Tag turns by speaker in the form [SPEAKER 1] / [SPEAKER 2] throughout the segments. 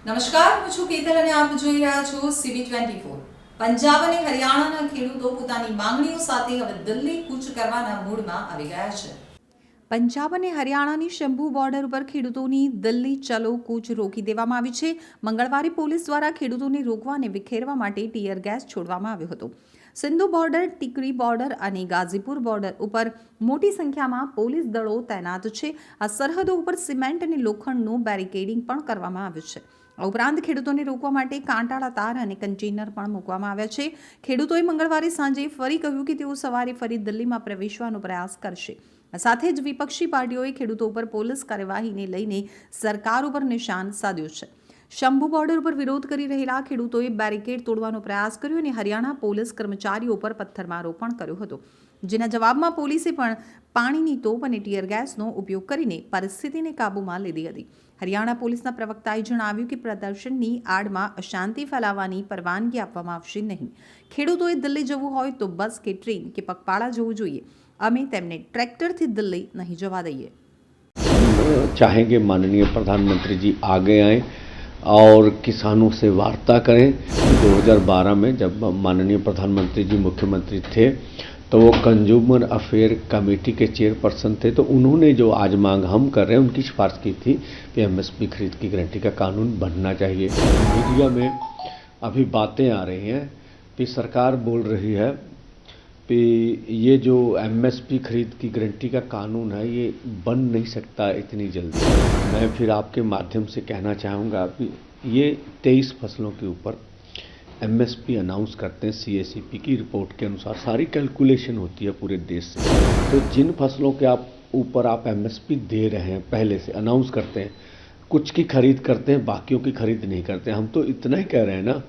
[SPEAKER 1] નમસ્કાર, હું છું કેતલ અને આપ જોઈ રહ્યા છો CB24। પંજાબ અને હરિયાણાના ખેડૂતો પોતાની માંગણીઓ સાથે હવે દિલ્હી કૂચ કરવાના મૂડમાં આવી ગયા છે। પંજાબ અને હરિયાણાની શંભુ બોર્ડર ઉપર ખેડૂતોની દિલ્હી ચલો કૂચ રોકી દેવામાં આવી છે। મંગળવારે પોલીસ દ્વારા ખેડૂતોને રોકવા અને વિખેરવા માટે ટીયર ગેસ છોડવામાં આવ્યો હતો। સિંધુ બોર્ડર, ટીકરી બોર્ડર અને ગાઝીપુર બોર્ડર ઉપર મોટી સંખ્યામાં પોલીસ દળો તૈનાત છે। આ સરહદો ઉપર સિમેન્ટ અને લોખંડનું બેરિકેડિંગ પણ કરવામાં આવ્યું છે। આ ઉપરાંત ખેડૂતોને રોકવા માટે કાંટાળા તાર અને કન્ટેનર પણ મૂકવામાં આવ્યા છે। ખેડૂતોએ મંગળવારે સાંજે ફરી કહ્યું કે તેઓ સવારે ફરી દિલ્હીમાં પ્રવેશવાનો પ્રયાસ કરશે। સાથે જ વિપક્ષી પાર્ટીઓએ ખેડૂતો ઉપર પોલીસ કાર્યવાહીને લઈને સરકાર ઉપર નિશાન સાધ્યું છે। શંભુ બોર્ડર ઉપર વિરોધ કરી રહેલા ખેડૂતોએ બેરિકેડ તોડવાનો પ્રયાસ કર્યો અને હરિયાણા પોલીસ કર્મચારીઓ પર પથ્થરમારો પણ કર્યો હતો, જેના જવાબમાં પોલીસે પણ પાણીની તોપ અને ટીયર ગેસનો ઉપયોગ કરીને પરિસ્થિતિને કાબૂમાં લીધી હતી। હરિયાણા પોલીસના પ્રવક્તાએ જણાવ્યું કે પ્રદર્શનની આડમાં અશાંતિ ફેલાવવાની પરવાનગી આપવામાં આવશે નહીં। ખેડૂતોએ દિલ્હી જવું હોય તો બસ કે ટ્રેન કે પગપાળા જવું જોઈએ। અમે તેમને ट्रैक्टरથી दिल्ली नहीं जवा दઈએ।
[SPEAKER 2] चाहेंगे माननीय प्रधानमंत्री जी आगे आएं और किसानों से वार्ता करें। 2012 में जब माननीय प्रधानमंत्री जी मुख्यमंत्री थे तो वो कंज्यूमर अफेयर कमेटी के चेयरपर्सन थे, तो उन्होंने जो आज मांग हम कर रहे हैं उनकी सिफारिश की थी कि एमएसपी खरीद की गारंटी का कानून बनना चाहिए। मीडिया में अभी बातें आ रही हैं कि सरकार बोल रही है कि ये जो एमएसपी खरीद की गारंटी का कानून है ये बन नहीं सकता इतनी जल्दी। मैं फिर आपके माध्यम से कहना चाहूँगा कि ये 23 फसलों के ऊपर एमएसपी अनाउंस करते हैं। सीएसीपी की रिपोर्ट के अनुसार सारी कैलकुलेशन होती है पूरे देश से। तो जिन फसलों के ऊपर आप एमएसपी दे रहे हैं पहले से अनाउंस करते हैं, कुछ की खरीद करते हैं, बाकियों की खरीद नहीं करते। हम तो इतना ही कह रहे हैं ना,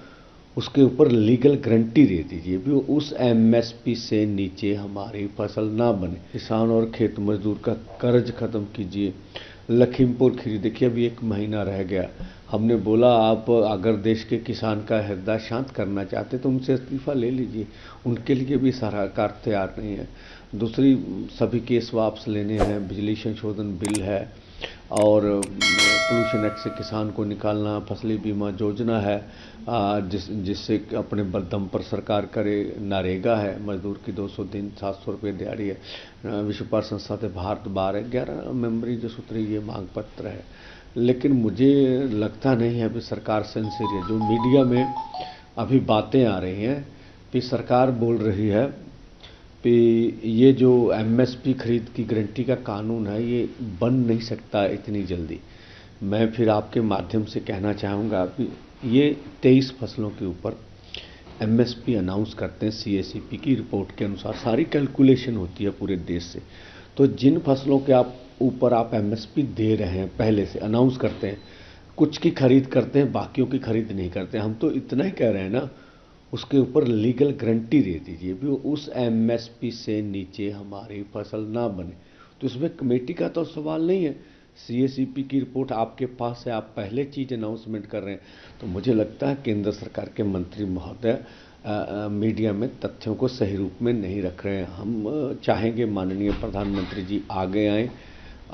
[SPEAKER 2] उसके ऊपर लीगल गारंटी दे दीजिए भी उस एमएसपी से नीचे हमारी फसल ना बने। किसान और खेत मजदूर का कर्ज खत्म कीजिए। लखीमपुर खीरी देखिए अभी 1 महीना रह गया। हमने बोला आप अगर देश के किसान का हृदय शांत करना चाहते तो उनसे इस्तीफा ले लीजिए, उनके लिए भी सरकार तैयार नहीं है। दूसरी सभी केस वापस लेने हैं, बिजली संशोधन बिल है और पोल्यूशन एक्ट से किसान को निकालना, फसली बीमा योजना है जिससे अपने दम पर सरकार करे, नरेगा है, मजदूर की 200 दिन 700 रुपये दिहाड़ी है, विश्व व्यापार संस्था से भारत बाहर है, 11 मेंबरी जो सूत्री ये मांग पत्र है। लेकिन मुझे लगता नहीं है कि सरकार सिंसियर है। जो मीडिया में अभी बातें आ रही हैं कि सरकार बोल रही है कि ये जो एमएसपी खरीद की गारंटी का कानून है ये बन नहीं सकता इतनी जल्दी। मैं फिर आपके माध्यम से कहना चाहूँगा कि ये 23 फसलों के ऊपर एमएसपी अनाउंस करते हैं। सीएसीपी की रिपोर्ट के अनुसार सारी कैलकुलेशन होती है पूरे देश से। तो जिन फसलों के ऊपर आप एमएसपी दे रहे हैं पहले से अनाउंस करते हैं, कुछ की खरीद करते हैं, बाकियों की खरीद नहीं करते। हम तो इतना ही कह रहे हैं ना, उसके ऊपर लीगल गारंटी दे दीजिए भी उस एमएसपी से नीचे हमारी फसल ना बने। तो इसमें कमेटी का तो सवाल नहीं है। सीएसीपी की रिपोर्ट आपके पास है, आप पहले चीज़ अनाउंसमेंट कर रहे हैं। तो मुझे लगता है केंद्र सरकार के मंत्री महोदय मीडिया में तथ्यों को सही रूप में नहीं रख रहे हैं। हम चाहेंगे माननीय प्रधानमंत्री जी आगे आएं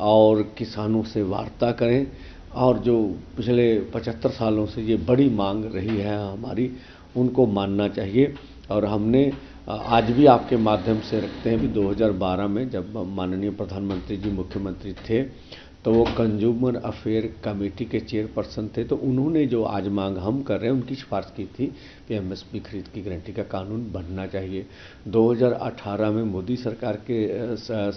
[SPEAKER 2] और किसानों से वार्ता करें और जो पिछले 75 सालों से ये बड़ी मांग रही है हमारी, उनको मानना चाहिए। और हमने आज भी आपके माध्यम से रखते हैं कि 2012 में जब माननीय प्रधानमंत्री जी मुख्यमंत्री थे तो वो कंज्यूमर अफेयर कमेटी के चेयरपर्सन थे, तो उन्होंने जो आज मांग हम कर रहे हैं उनकी सिफारिश की थी कि एमएसपी खरीद की गारंटी का कानून बनना चाहिए। 2018 में मोदी सरकार के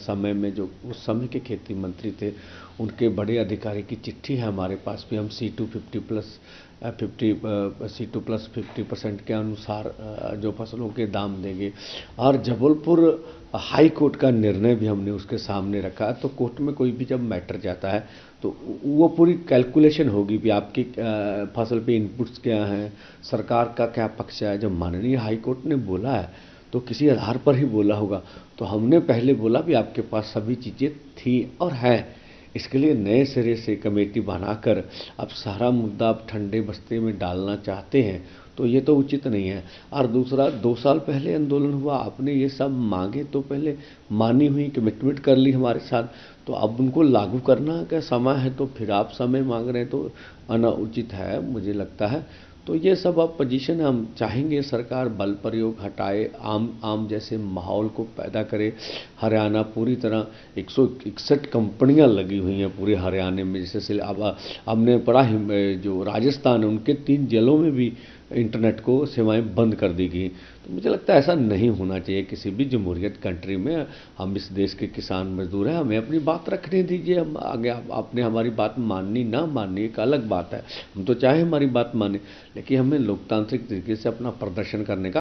[SPEAKER 2] समय में जो उस समय के खेती मंत्री थे उनके बड़े अधिकारी की चिट्ठी है हमारे पास भी, हम C2+50% के अनुसार जो फसलों के दाम देंगे। और जबलपुर हाई कोर्ट का निर्णय भी हमने उसके सामने रखा। तो कोर्ट में कोई भी जब मैटर जाता है तो वो पूरी कैलकुलेशन होगी भी आपकी फसल पे इनपुट्स क्या हैं, सरकार का क्या पक्ष है। जब माननीय हाई कोर्ट ने बोला है तो किसी आधार पर ही बोला होगा। तो हमने पहले बोला भी आपके पास सभी चीज़ें थी और हैं। इसके लिए नए सिरे से कमेटी बनाकर अब सारा मुद्दा आप ठंडे बस्ते में डालना चाहते हैं तो ये तो उचित नहीं है। और दूसरा 2 साल पहले आंदोलन हुआ, आपने ये सब मांगे तो पहले मानी हुई कमिटमेंट कर ली हमारे साथ, तो अब उनको लागू करना का समय है, तो फिर आप समय मांग रहे हैं तो अनुचित है मुझे लगता है। तो ये सब अब पोजीशन हम चाहेंगे सरकार बल प्रयोग हटाए, आम जैसे माहौल को पैदा करे। हरियाणा पूरी तरह 161 कंपनियां लगी हुई हैं पूरे हरियाणा में, जैसे अब हमने पढ़ा जो राजस्थान है उनके 3 जिलों में भी इंटरनेट को सेवाएं बंद कर दी गई। तो मुझे लगता है ऐसा नहीं होना चाहिए किसी भी जमहूरियत कंट्री में। हम इस देश के किसान मजदूर हैं, हमें अपनी बात रखने दीजिए। हम आगे आपने हमारी बात माननी ना माननी एक अलग बात है, हम तो चाहे हमारी बात माने, लेकिन हमें लोकतांत्रिक तरीके से अपना प्रदर्शन करने का